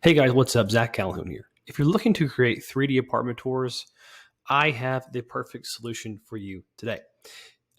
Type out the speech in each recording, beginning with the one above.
Hey guys, what's up? Zach Calhoun here. If you're looking to create 3D apartment tours, I have the perfect solution for you today.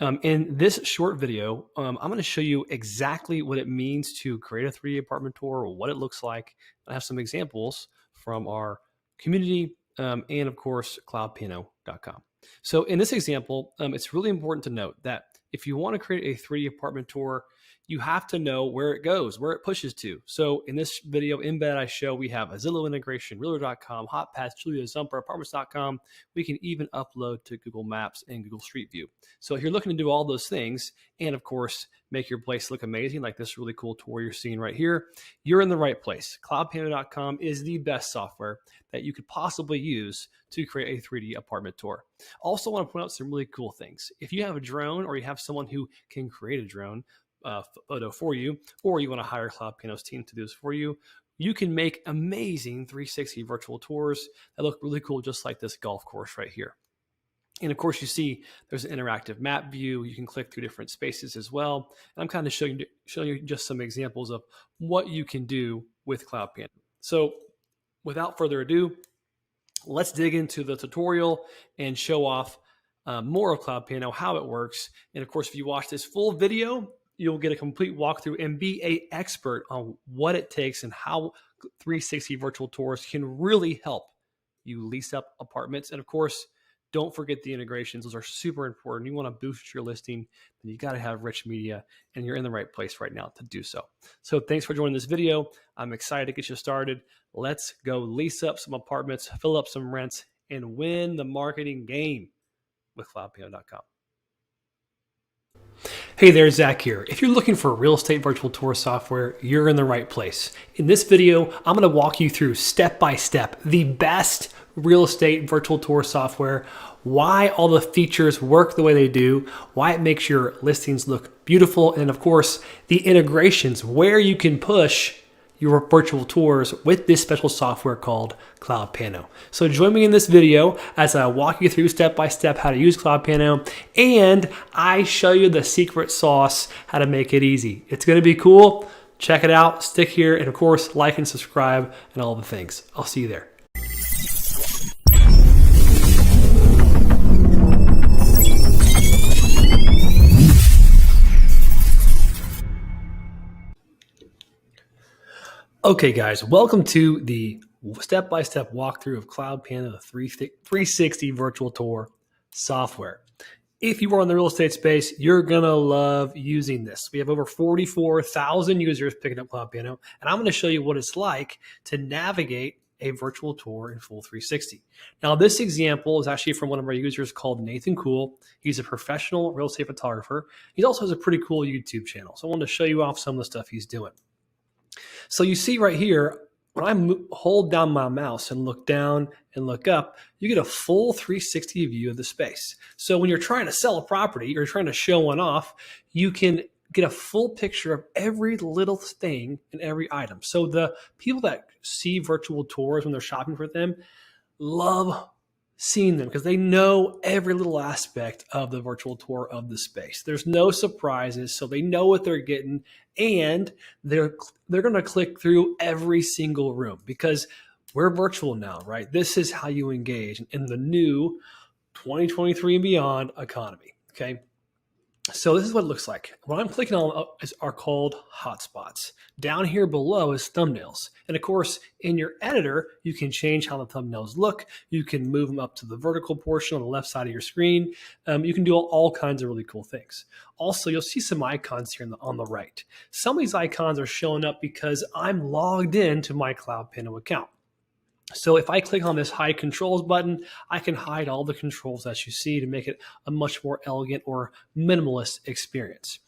In this short video, I'm going to show you exactly what it means to create a 3D apartment tour, what it looks like. I have some examples from our community and, of course, CloudPano.com. So in this example, it's really important to note that if you want to create a 3D apartment tour, you have to know where it goes, where it pushes to. So in this video embed I show we have a Zillow integration, Realtor.com, HotPads, Julia, Zumper, Apartments.com. We can even upload to Google Maps and Google Street View. So if you're looking to do all those things and of course make your place look amazing like this really cool tour you're seeing right here, you're in the right place. CloudPano.com is the best software that you could possibly use to create a 3D apartment tour. Also want to point out some really cool things. If you have a drone or you have someone who can create a drone, photo for you, or you want to hire CloudPano's team to do this for you, you can make amazing 360 virtual tours that look really cool, just like this golf course right here. And of course, you see there's an interactive map view. You can click through different spaces as well. And I'm kind of showing you just some examples of what you can do with CloudPano. So without further ado, let's dig into the tutorial and show off more of CloudPano, how it works. And of course, if you watch this full video, you'll get a complete walkthrough and be an expert on what it takes and how 360 virtual tours can really help you lease up apartments. And of course, don't forget the integrations. Those are super important. You want to boost your listing, then you got to have rich media, and you're in the right place right now to do so. So thanks for joining this video. I'm excited to get you started. Let's go lease up some apartments, fill up some rents, and win the marketing game with CloudPano.com. Hey there, Zach here. If you're looking for real estate virtual tour software, you're in the right place. In this video, I'm going to walk you through step by step the best real estate virtual tour software, why all the features work the way they do, why it makes your listings look beautiful, and of course, the integrations where you can push your virtual tours with this special software called CloudPano. So join me in this video as I walk you through step by step how to use CloudPano, and I show you the secret sauce, how to make it easy. It's gonna be cool. Check it out, stick here, and of course, like and subscribe and all the things. I'll see you there. Okay guys, welcome to the step-by-step walkthrough of CloudPano, the 360 virtual tour software. If you are in the real estate space, you're gonna love using this. We have over 44,000 users picking up CloudPano, and I'm gonna show you what it's like to navigate a virtual tour in full 360. Now, this example is actually from one of our users called Nathan Cool. He's a professional real estate photographer. He also has a pretty cool YouTube channel. So I wanted to show you off some of the stuff he's doing. So you see right here, when I hold down my mouse and look down and look up, you get a full 360 view of the space. So when you're trying to sell a property or you're trying to show one off, you can get a full picture of every little thing and every item. So the people that see virtual tours when they're shopping for them love seeing them because they know every little aspect of the virtual tour of the space. There's no surprises, so they know what they're getting, and they're going to click through every single room because we're virtual now, right? This is how you engage in the new 2023 and beyond economy, okay? So this is what it looks like. What I'm clicking on are called hotspots. Down here below is thumbnails. And of course, in your editor, you can change how the thumbnails look. You can move them up to the vertical portion on the left side of your screen. You can do all kinds of really cool things. Also, you'll see some icons here on the right. Some of these icons are showing up because I'm logged into my CloudPano account. So if I click on this hide controls button, I can hide all the controls that you see to make it a much more elegant or minimalist experience.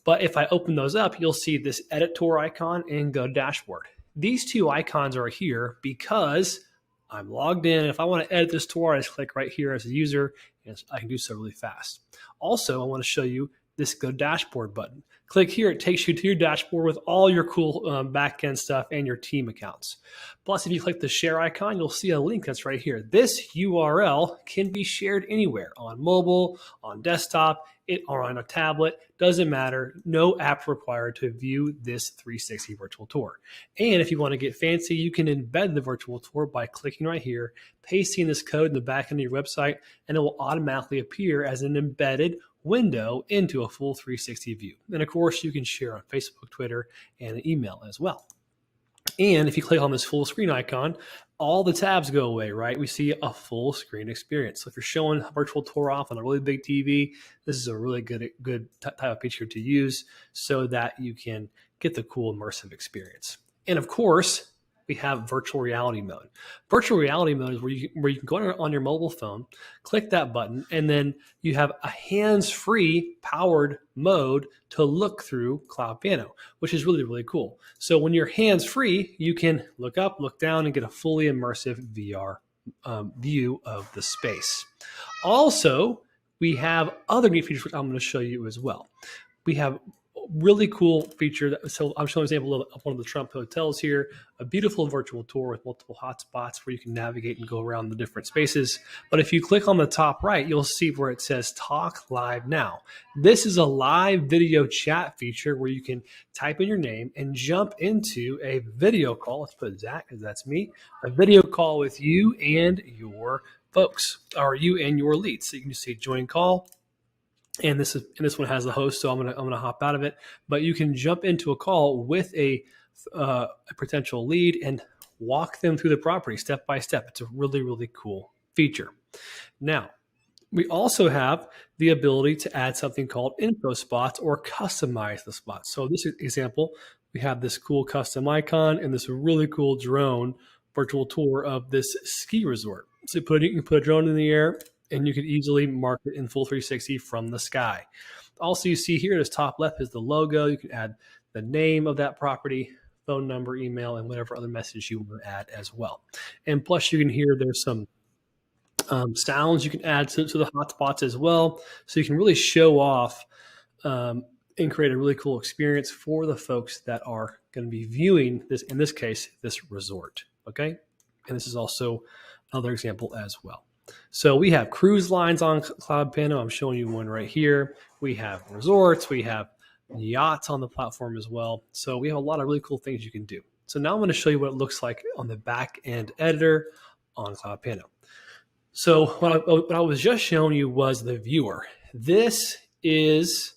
But if I open those up, you'll see this edit tour icon and go dashboard. These two icons are here because I'm logged in. If I want to edit this tour, I just click right here as a user, and I can do so really fast. Also, I want to show you this Go Dashboard button. Click here, it takes you to your dashboard with all your cool backend stuff and your team accounts. Plus, if you click the share icon, you'll see a link that's right here. This URL can be shared anywhere, on mobile, on desktop, or on a tablet, doesn't matter. No app required to view this 360 virtual tour. And if you want to get fancy, you can embed the virtual tour by clicking right here, pasting this code in the back end of your website, and it will automatically appear as an embedded window into a full 360 view. And of course, you can share on Facebook, Twitter, and email as well. And if you click on this full screen icon, all the tabs go away, right? We see a full screen experience. So if you're showing a virtual tour off on a really big TV, this is a really good type of feature to use so that you can get the cool immersive experience. And of course, we have virtual reality mode. Virtual reality mode is where you can go on your mobile phone, click that button, and then you have a hands-free powered mode to look through CloudPano, which is really, really cool. So when you're hands-free, you can look up, look down, and get a fully immersive VR view of the space. Also, we have other neat features which I'm going to show you as well. We have really cool feature. So I'm showing an example of one of the Trump hotels here, a beautiful virtual tour with multiple hotspots where you can navigate and go around the different spaces. But if you click on the top right, you'll see where it says Talk Live Now. This is a live video chat feature where you can type in your name and jump into a video call. Let's put Zach, because that's me, a video call with you and your folks, or you and your leads. So you can just say join call. And this one has the host, so I'm gonna hop out of it. But you can jump into a call with a potential lead and walk them through the property step by step. It's a really, really cool feature. Now, we also have the ability to add something called info spots or customize the spots. So this example, we have this cool custom icon and this really cool drone virtual tour of this ski resort. So you can put a drone in the air, and you can easily mark it in full 360 from the sky. Also, you see here, this top left is the logo. You can add the name of that property, phone number, email, and whatever other message you want to add as well. And plus, you can hear there's some sounds you can add to the hotspots as well. So you can really show off and create a really cool experience for the folks that are going to be viewing this, in this case, this resort, okay? And this is also another example as well. So we have cruise lines on CloudPano. I'm showing you one right here. We have resorts. We have yachts on the platform as well. So we have a lot of really cool things you can do. So now I'm going to show you what it looks like on the back end editor on CloudPano. So what I was just showing you was the viewer. This is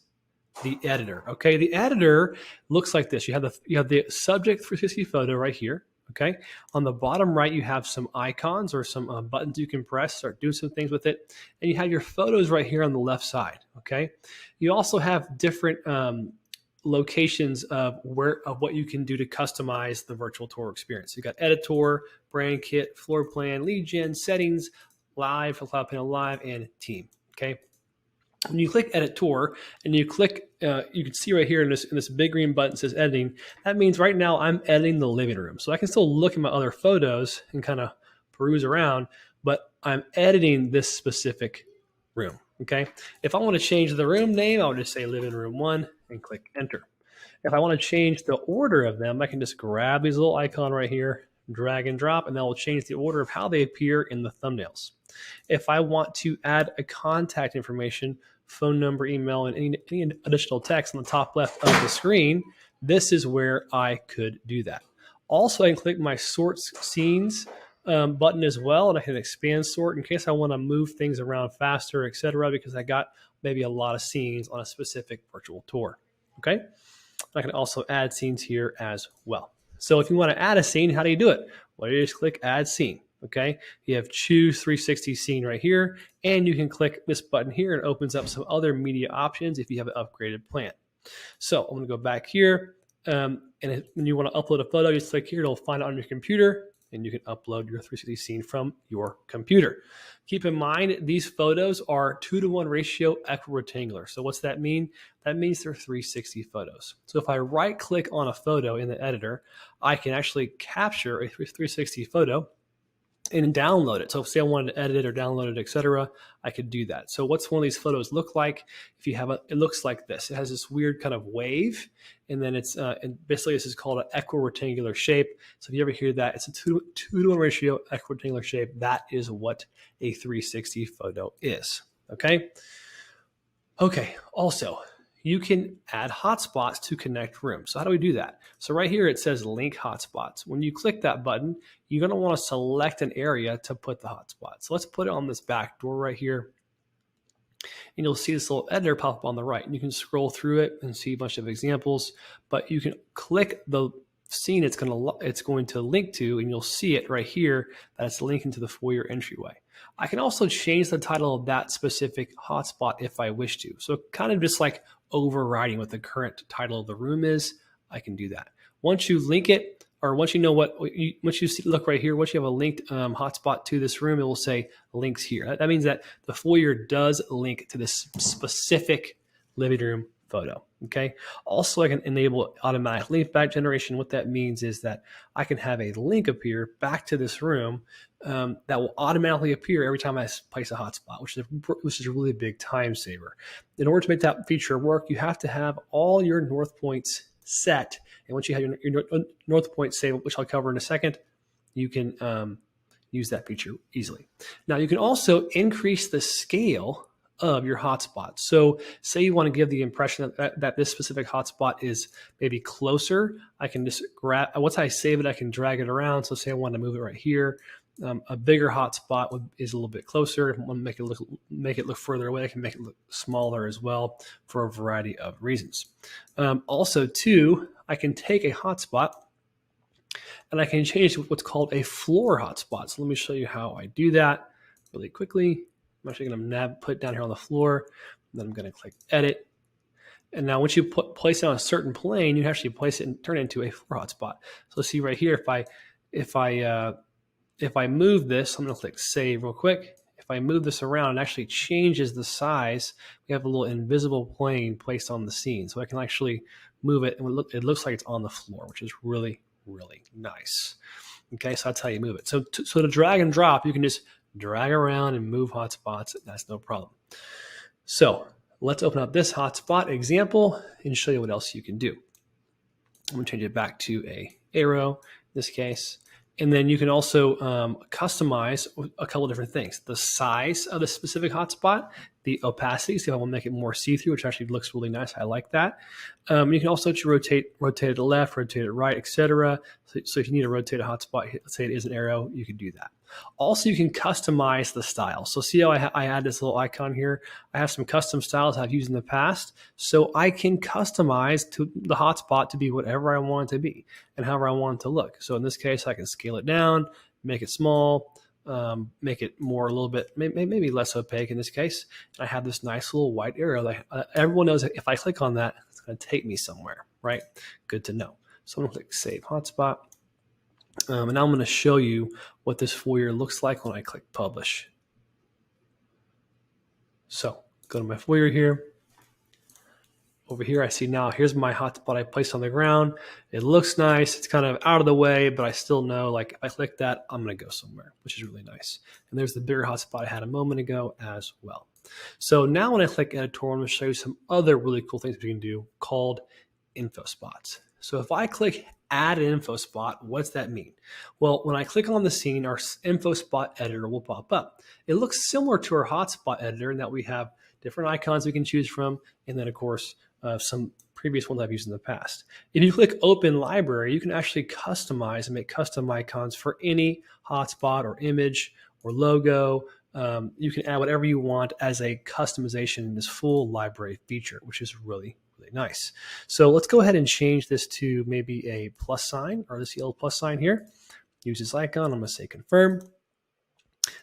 the editor. Okay, the editor looks like this. You have the subject 360 photo right here. Okay, on the bottom right, you have some icons or some buttons you can press, start doing some things with it. And you have your photos right here on the left side. Okay, you also have different locations of what you can do to customize the virtual tour experience. You got editor, brand kit, floor plan, lead gen, settings, live for CloudPano Live, and team. Okay. When you click Edit Tour and you click, you can see right here in this big green button says Editing. That means right now I'm editing the living room. So I can still look at my other photos and kind of peruse around, but I'm editing this specific room, okay? If I want to change the room name, I'll just say Living Room 1 and click Enter. If I want to change the order of them, I can just grab these little icon right here, drag and drop, and that will change the order of how they appear in the thumbnails. If I want to add a contact information, phone number, email, and any additional text on the top left of the screen, this is where I could do that. Also, I can click my Sort Scenes button as well, and I can expand sort in case I want to move things around faster, etc., because I got maybe a lot of scenes on a specific virtual tour. Okay, I can also add scenes here as well. So if you want to add a scene, how do you do it? Well, you just click Add Scene. Okay, you have Choose 360 Scene right here, and you can click this button here and it opens up some other media options if you have an upgraded plan. So I'm going to go back here, and when you want to upload a photo, you just click here. It'll find it on your computer, and you can upload your 360 scene from your computer. Keep in mind, these photos are 2-to-1 ratio equirectangular. So what's that mean? That means they're 360 photos. So if I right click on a photo in the editor, I can actually capture a 360 photo and download it. So say I wanted to edit it or download it, etc., I could do that. So what's one of these photos look like? If you have it looks like this. It has this weird kind of wave, and then it's and basically this is called an equirectangular shape. So if you ever hear that, it's a 2-to-1 ratio equirectangular shape. That is what a 360 photo is. Okay. Okay. Also, you can add hotspots to connect rooms. So how do we do that? So right here, it says link hotspots. When you click that button, you're going to want to select an area to put the hotspot. So let's put it on this back door right here. And you'll see this little editor pop up on the right. And you can scroll through it and see a bunch of examples, but you can click the scene it's going to link to, and you'll see it right here that it's linking to the foyer entryway. I can also change the title of that specific hotspot if I wish to. So kind of just like overriding what the current title of the room is, I can do that. Once you link it, or once you know once you see, look right here, once you have a linked hotspot to this room, it will say links here. That means that the foyer does link to this specific living room photo. Okay. Also, I can enable automatic link back generation. What that means is that I can have a link appear back to this room that will automatically appear every time I place a hotspot, which is a really big time saver. In order to make that feature work, you have to have all your north points set. And once you have your north point saved, which I'll cover in a second, you can use that feature easily. Now, you can also increase the scale of your hotspot. So say you want to give the impression that this specific hotspot is maybe closer. I can just grab, once I save it, I can drag it around. So say I want to move it right here. A bigger hotspot is a little bit closer. If I want to make it look further away, I can make it look smaller as well for a variety of reasons. Also, too, I can take a hotspot and I can change to what's called a floor hotspot. So let me show you how I do that really quickly. I'm actually going to put it down here on the floor. Then I'm going to click edit. And now once you place it on a certain plane, you actually place it and turn it into a floor hotspot. So see right here, if I move this, I'm going to click save real quick. If I move this around, it actually changes the size. We have a little invisible plane placed on the scene. So I can actually move it and it looks like it's on the floor, which is really, really nice. Okay, so that's how you move it. So to drag and drop, you can just drag around and move hotspots. That's no problem. So let's open up this hotspot example and show you what else you can do. I'm going to change it back to a arrow in this case. And then you can also customize a couple of different things. The size of the specific hotspot, the opacity, so if I want to make it more see-through, which actually looks really nice. I like that. You can also rotate it to the left, rotate it right, etc. So if you need to rotate a hotspot, let's say it is an arrow, you can do that. Also, you can customize the style. So see how I add this little icon here? I have some custom styles I've used in the past. So I can customize to the hotspot to be whatever I want it to be and however I want it to look. So in this case, I can scale it down, make it small, make it more a little bit, maybe less opaque in this case. And I have this nice little white arrow that everyone knows that if I click on that, it's going to take me somewhere, right? Good to know. So I'm going to click Save Hotspot. And now I'm going to show you what this foyer looks like when I click Publish. So go to my foyer here. Over here, I see now, here's my hotspot I placed on the ground. It looks nice. It's kind of out of the way, but I still know, like, if I click that, I'm going to go somewhere, which is really nice. And there's the bigger hotspot I had a moment ago as well. So now when I click Editorial, I'm going to show you some other really cool things we can do called info spots. So if I click Add an info spot, what's that mean? Well, when I click on the scene, our info spot editor will pop up. It looks similar to our hotspot editor in that we have different icons we can choose from, and then, of course, some previous ones I've used in the past. If you click Open Library, you can actually customize and make custom icons for any hotspot or image or logo. You can add whatever you want as a customization in this full library feature, which is really, really nice. So let's go ahead and change this to maybe a plus sign, or this yellow plus sign here. Use this icon. I'm going to say confirm.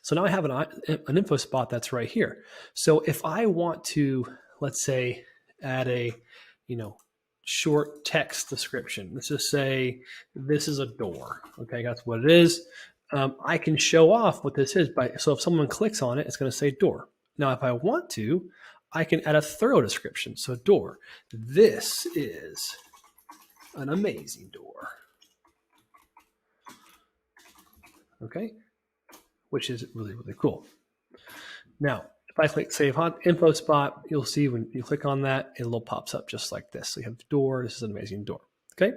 So now I have an info spot that's right here. So if I want to, let's say, add a, short text description. Let's just say this is a door. Okay, that's what it is. I can show off what this is so if someone clicks on it, it's going to say door. Now, if I want to, I can add a thorough description. So door, this is an amazing door. Okay. which is really, really cool. Now, if I click Save Info Spot, you'll see when you click on that, it little pops up just like this. So you have the door. This is an amazing door. Okay.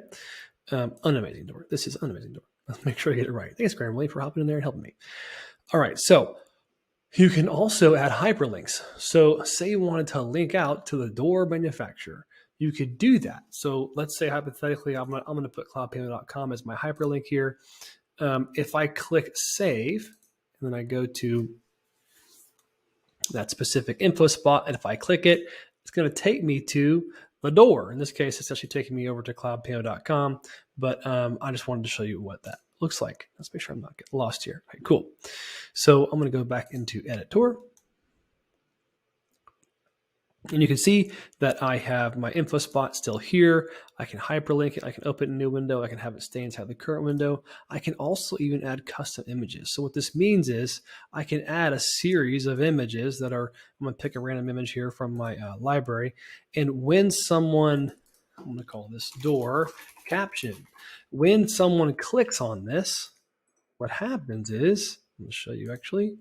Unamazing door. This is unamazing door. Let's make sure I get it right. Thanks, Grammarly, for hopping in there and helping me. All right. So you can also add hyperlinks. So say you wanted to link out to the door manufacturer, you could do that. So let's say hypothetically, I'm going to put cloudpano.com as my hyperlink here. If I click save, and then I go to that specific info spot, and if I click it, it's going to take me to the door. In this case, it's actually taking me over to cloudpano.com, but I just wanted to show you what that looks like. Let's make sure I'm not getting lost here. All right, cool. So I'm going to go back into Editor. And you can see that I have my info spot still here. I can hyperlink it. I can open a new window. I can have it stay inside the current window. I can also even add custom images. So what this means is I can add a series of images that are, I'm going to pick a random image here from my library. And when someone, I'm going to call this door caption, when someone clicks on this, what happens is, I'm going to show you actually,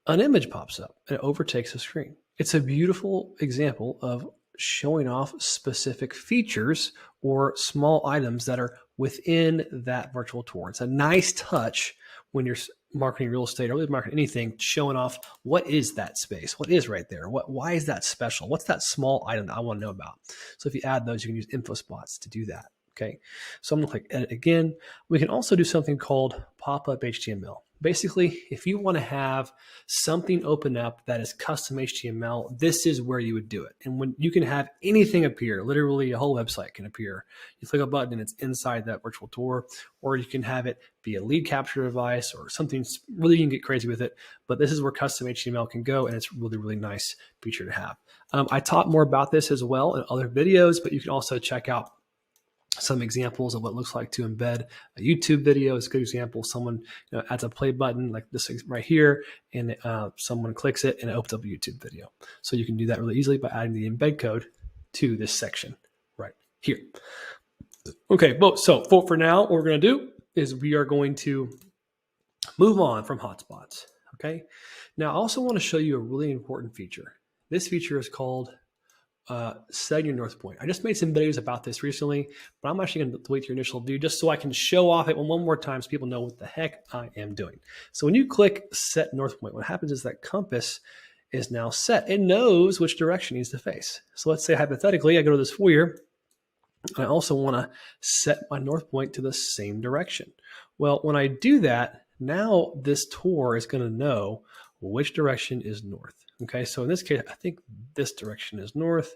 an image pops up and it overtakes the screen. It's a beautiful example of showing off specific features or small items that are within that virtual tour. It's a nice touch when you're marketing real estate or really marketing anything, showing off what is that space, what is right there, why is that special, what's that small item that I want to know about. So if you add those, you can use info spots to do that. Okay, so I'm going to click edit again. We can also do something called pop-up HTML. Basically, if you want to have something open up that is custom HTML, this is where you would do it. And when you can have anything appear, literally a whole website can appear. You click a button and it's inside that virtual tour, or you can have it be a lead capture device or something really, you can get crazy with it. But this is where custom HTML can go, and it's really, really nice feature to have. I taught more about this as well in other videos, but you can also check out some examples of what it looks like to embed a YouTube video. It's a good example. Someone adds a play button like this right here, and someone clicks it and it opens up a YouTube video. So you can do that really easily by adding the embed code to this section right here. Okay, so for now, what we're going to do is we are going to move on from hotspots. Okay, now I also want to show you a really important feature. This feature is called setting your north point. I just made some videos about this recently, but I'm actually going to delete your initial view just so I can show off it one more time so people know what the heck I am doing. So when you click set north point, what happens is that compass is now set. It knows which direction it needs to face. So let's say hypothetically, I go to this foyer, and I also want to set my north point to the same direction. Well, when I do that, now this tour is going to know which direction is north. Okay, so in this case, I think this direction is north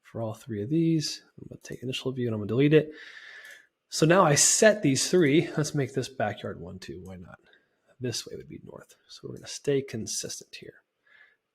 for all three of these. I'm going to take initial view and I'm going to delete it. So now I set these three. Let's make this backyard 1, 2. Why not? This way would be north. So we're going to stay consistent here.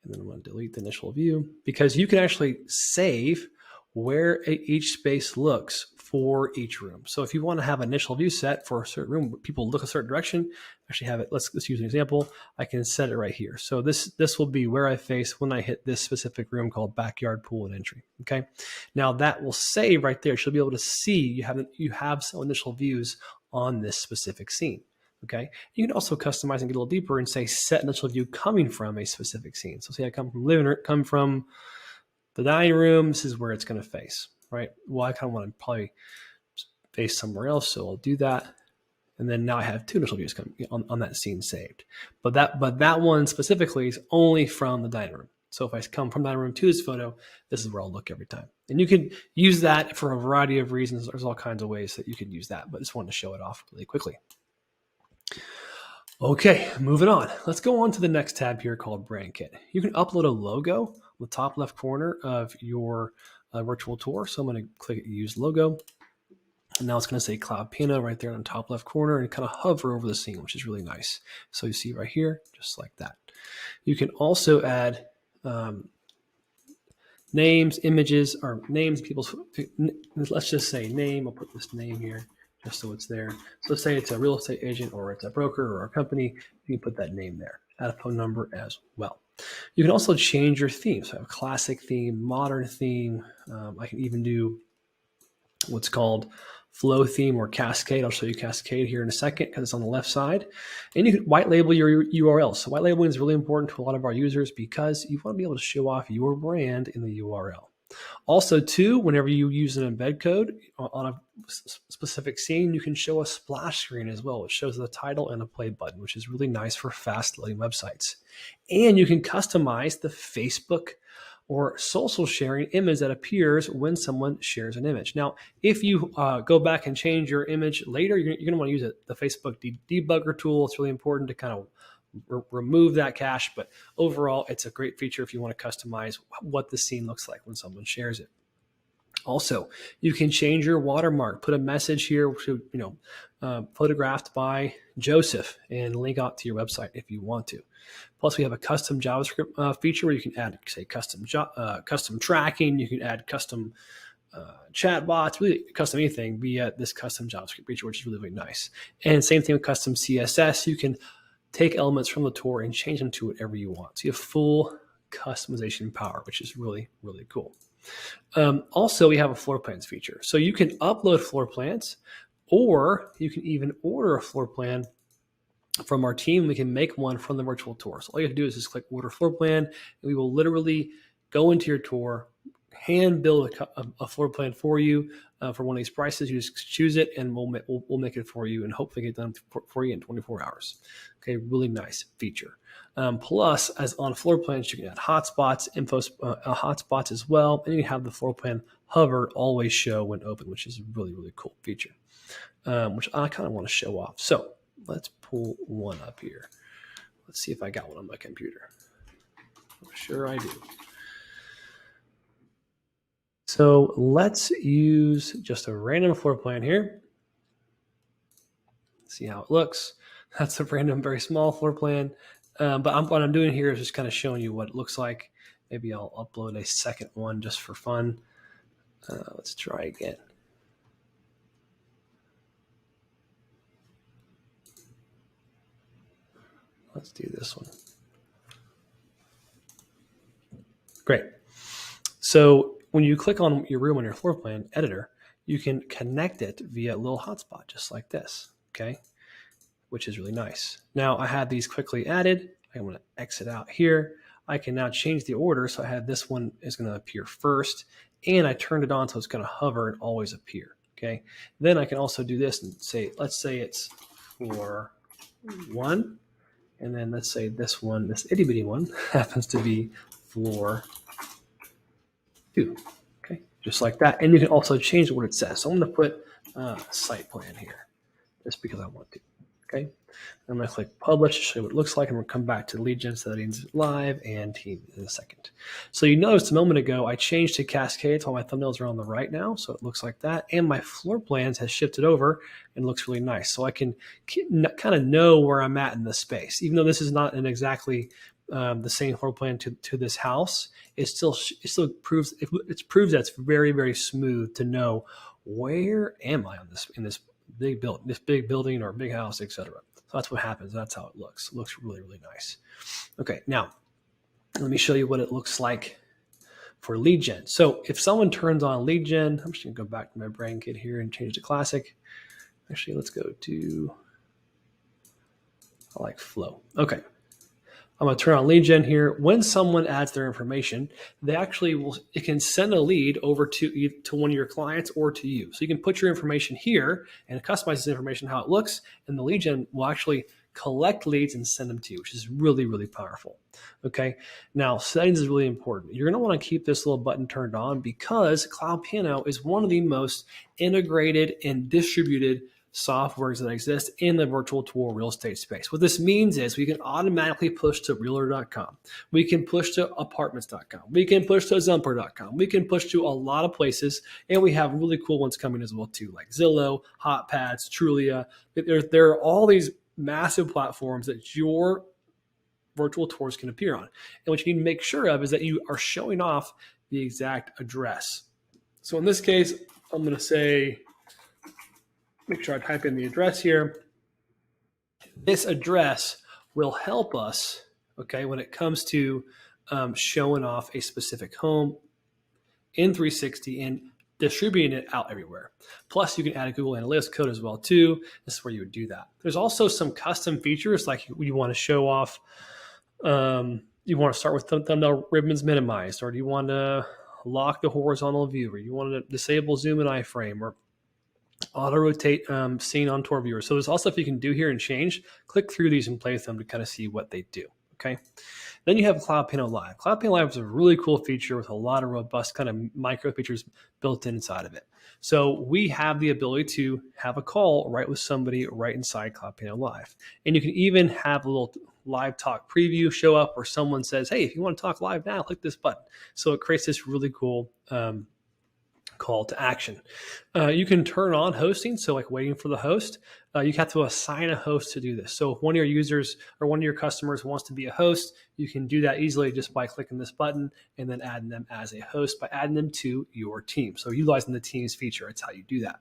And then I'm going to delete the initial view because you can actually save where each space looks for each room. So if you want to have an initial view set for a certain room, people look a certain direction, actually have it, let's use an example. I can set it right here. So this will be where I face when I hit this specific room called backyard pool and entry. Okay. Now that will save right there. You'll be able to see you have some initial views on this specific scene. Okay. You can also customize and get a little deeper and say set initial view coming from a specific scene. So say I come from living room, come from the dining room, this is where it's going to face, right? Well, I kind of want to probably face somewhere else, so I'll do that. And then now I have two initial views coming on that scene saved. But that one specifically is only from the dining room. So if I come from the dining room to this photo, this is where I'll look every time. And you can use that for a variety of reasons. There's all kinds of ways that you can use that, but I just wanted to show it off really quickly. Okay, moving on. Let's go on to the next tab here called Brand Kit. You can upload a logo on the top left corner of your virtual tour. So I'm going to click Use Logo. And now it's going to say CloudPano right there on the top left corner and kind of hover over the scene, which is really nice. So you see right here, just like that. You can also add names, images, or names, people's, let's just say name. I'll put this name here just so it's there. So let's say it's a real estate agent or it's a broker or a company. You can put that name there. Add a phone number as well. You can also change your theme. So I have a classic theme, modern theme. I can even do what's called flow theme or Cascade. I'll show you Cascade here in a second because it's on the left side. And you can white label your URL. So white labeling is really important to a lot of our users because you want to be able to show off your brand in the URL. Also, too, whenever you use an embed code on a specific scene, you can show a splash screen as well, which shows the title and a play button, which is really nice for fast loading websites. And you can customize the Facebook or social sharing image that appears when someone shares an image. Now, if you go back and change your image later, you're going to want to use the Facebook debugger tool. It's really important to kind of remove that cache, but overall, it's a great feature if you want to customize what the scene looks like when someone shares it. Also, you can change your watermark, put a message here, photographed by Joseph, and link out to your website if you want to. Plus, we have a custom JavaScript feature where you can add, say, custom tracking. You can add custom chatbots, really custom anything via this custom JavaScript feature, which is really, really nice. And same thing with custom CSS. You can take elements from the tour and change them to whatever you want. So you have full customization power, which is really, really cool. Also, we have a floor plans feature. So you can upload floor plans, or you can even order a floor plan from our team. We can make one from the virtual tour. So all you have to do is just click order floor plan, and we will literally go into your tour, hand build a floor plan for you for one of these prices. You just choose it, and we'll make it for you, and hopefully get done for you in 24 hours. Okay, really nice feature. Plus, as on floor plans, you can add hotspots, hotspots as well, and you can have the floor plan hover always show when open, which is a really, really cool feature, which I kind of want to show off. So let's pull one up here. Let's see if I got one on my computer. I'm sure I do. So let's use just a random floor plan here. See how it looks. That's a random, very small floor plan. But what I'm doing here is just kind of showing you what it looks like. Maybe I'll upload a second one just for fun. Let's try again. Let's do this one. Great. So when you click on your room on your floor plan editor, you can connect it via a little hotspot, just like this, okay? Which is really nice. Now I have these quickly added. I'm going to exit out here. I can now change the order. So I have this one is going to appear first, and I turned it on so it's going to hover and always appear, okay? Then I can also do this and say, let's say it's floor 1, and then let's say this one, this itty bitty one happens to be floor 2, okay? Just like that. And you can also change what it says. So I'm going to put site plan here just because I want to. Okay, I'm going to click publish to show you what it looks like, and we'll come back to lead gen settings live and team in a second. So you noticed a moment ago I changed to Cascade, so all my thumbnails are on the right now, so it looks like that, and my floor plans has shifted over and looks really nice. So I can kind of know where I'm at in the space, even though this is not an exactly the same floor plan to this house. It still proves that it's very, very smooth to know where am I on this in this big building or big house, etc. So that's what happens. That's how it looks. It looks really, really nice. Okay, now let me show you what it looks like for lead gen. So if someone turns on lead gen, I'm just gonna go back to my brain kit here and change to classic. Actually, let's go to, I like flow. Okay. I'm going to turn on lead gen here. When someone adds their information, they actually it can send a lead over to one of your clients or to you. So you can put your information here and customize this information how it looks, and the lead gen will actually collect leads and send them to you, which is really, really powerful. Okay. Now, settings is really important. You're going to want to keep this little button turned on because CloudPano is one of the most integrated and distributed softwares that exist in the virtual tour real estate space. What this means is we can automatically push to realtor.com. We can push to apartments.com. We can push to Zumper.com. We can push to a lot of places, and we have really cool ones coming as well too, like Zillow, HotPads, Trulia. There are all these massive platforms that your virtual tours can appear on. And what you need to make sure of is that you are showing off the exact address. So in this case, I'm going to say, make sure I type in the address here. This address will help us, okay, when it comes to showing off a specific home in 360 and distributing it out everywhere. Plus, you can add a Google Analytics code as well too. This is where you would do that. There's also some custom features like you want to show off. You want to start with thumbnail ribbons minimized, or do you want to lock the horizontal view, or you want to disable zoom and iframe, or auto rotate scene on tour viewer. So there's all stuff you can do here and change. Click through these and play with them to kind of see what they do. Okay. Then you have CloudPano Live. CloudPano Live is a really cool feature with a lot of robust kind of micro features built inside of it. So we have the ability to have a call right with somebody right inside CloudPano Live. And you can even have a little live talk preview show up where someone says, hey, if you want to talk live now, click this button. So it creates this really cool call to action. You can turn on hosting, so like waiting for the host. You have to assign a host to do this. So if one of your users or one of your customers wants to be a host, you can do that easily just by clicking this button and then adding them as a host by adding them to your team. So utilizing the Teams feature, it's how you do that.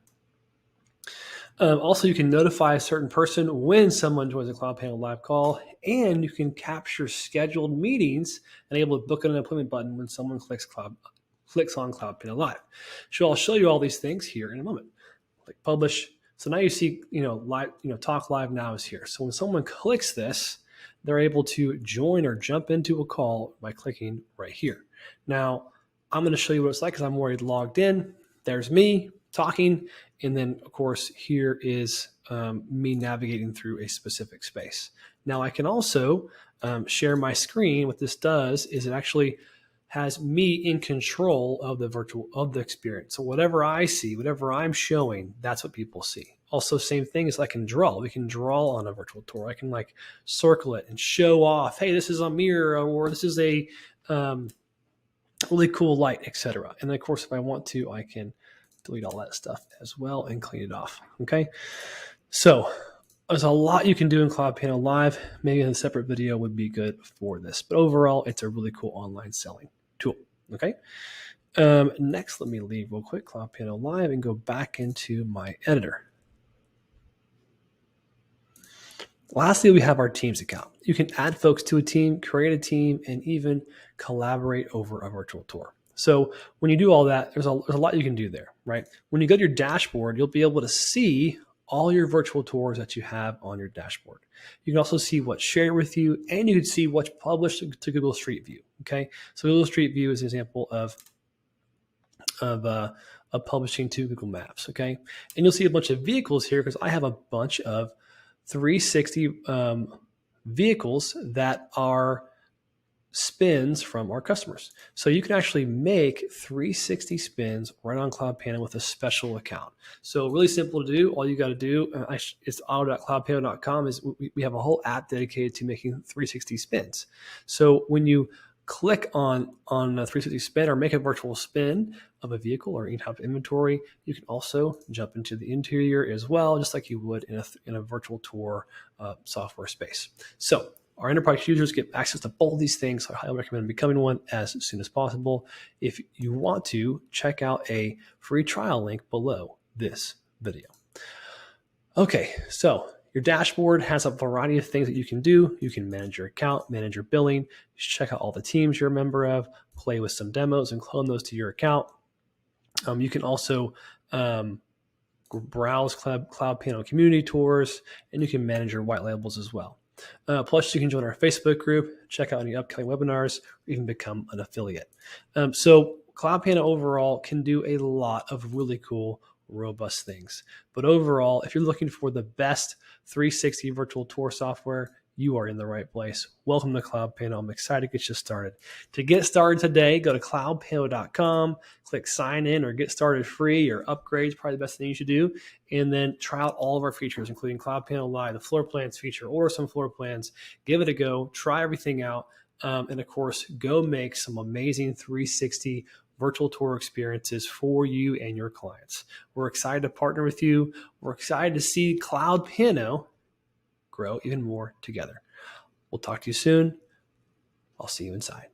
Also, you can notify a certain person when someone joins a CloudPano Live call, and you can capture scheduled meetings and able to book an appointment button when someone clicks on CloudPano Live. So I'll show you all these things here in a moment. Click publish. So now you see, live, talk live now is here. So when someone clicks this, they're able to join or jump into a call by clicking right here. Now I'm going to show you what it's like because I'm already logged in. There's me talking. And then of course, here is me navigating through a specific space. Now I can also share my screen. What this does is it actually has me in control of the experience. So whatever I see, whatever I'm showing, that's what people see. Also, same thing is I can draw. We can draw on a virtual tour. I can like circle it and show off, hey, this is a mirror, or this is a really cool light, etc. And then of course, if I want to, I can delete all that stuff as well and clean it off. Okay. So there's a lot you can do in CloudPano Live. Maybe a separate video would be good for this, but overall, it's a really cool online selling tool. Okay. Next, let me leave real quick CloudPano Live and go back into my editor. Lastly, we have our Teams account. You can add folks to a team, create a team, and even collaborate over a virtual tour. So when you do all that, there's a lot you can do there, right? When you go to your dashboard, you'll be able to see all your virtual tours that you have on your dashboard. You can also see what's shared with you, and you can see what's published to Google Street View. Okay, so Google Street View is an example of publishing to Google Maps. Okay, and you'll see a bunch of vehicles here because I have a bunch of 360 vehicles that are spins from our customers. So you can actually make 360 spins right on CloudPano with a special account. So really simple to do. All you got to do, it's auto.cloudpano.com, is we have a whole app dedicated to making 360 spins. So when you click on a 360 spin or make a virtual spin of a vehicle or any type of inventory, you can also jump into the interior as well, just like you would in a virtual tour software space. So our enterprise users get access to both these things. So I highly recommend becoming one as soon as possible. If you want to, check out a free trial link below this video. Okay, so your dashboard has a variety of things that you can do. You can manage your account, manage your billing, check out all the teams you're a member of, play with some demos and clone those to your account. You can also browse CloudPano community tours, and you can manage your white labels as well. Plus, you can join our Facebook group, check out any upcoming webinars, or even become an affiliate. So CloudPano overall can do a lot of really cool, robust things. But overall, if you're looking for the best 360 virtual tour software, you are in the right place. Welcome to CloudPano. I'm excited to get you started. To get started today, go to cloudpano.com, click sign in or get started free or upgrade is probably the best thing you should do. And then try out all of our features, including CloudPano Live, the floor plans feature, order some floor plans, give it a go, try everything out. And of course, go make some amazing 360 virtual tour experiences for you and your clients. We're excited to partner with you. We're excited to see CloudPano grow even more together. We'll talk to you soon. I'll see you inside.